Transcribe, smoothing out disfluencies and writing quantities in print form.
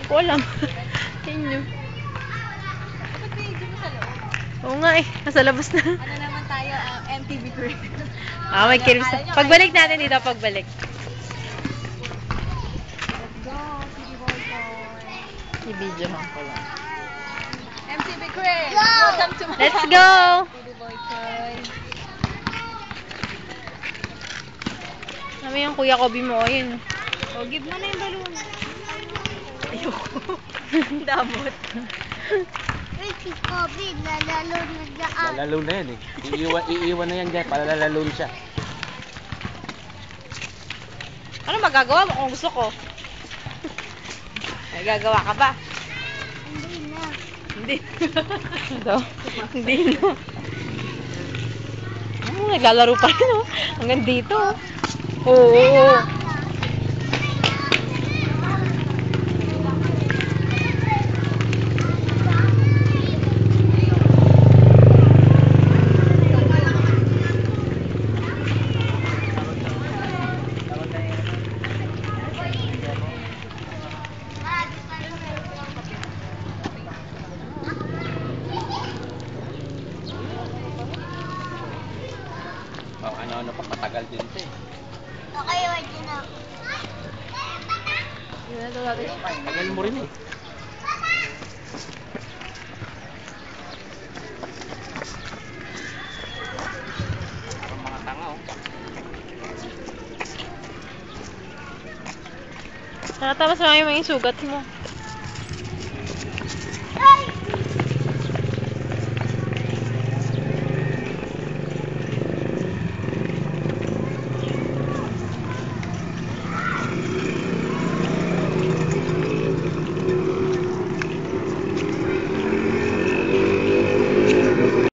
ko alam. Inyo. Ba't video mo sa loob? Oo nga eh. Nasa labas na. Ano naman tayo, MTV Crib. May kiris na. Pagbalik natin dito, pagbalik. Let's go, City Boy Toy. I-video mo ko lang. MTV Crib! Welcome to my Let's go! City Boy Toy. Namin yung Kuya Kobe mo, yun. Oh, give mo na yung balloon. Ayoko. Damot. Uy, si Kobe, lalalo na dyan. Lalalo na yan eh. Iiwan na yan dyan. Palalalalo siya. Ano magagawa mo kung gusto ko? May gagawa ka ba? Hindi na. Hindi. Ito. Hindi na. Naglalaro pa rin, oh. Hanggang dito, oh. Oo. Ano pa matagal din ito eh. Okay, wait na. Yun na ito natin. Tagal mo rin eh. Parang mga tanga oh. Nakatama sa mga sugat mo. Ay!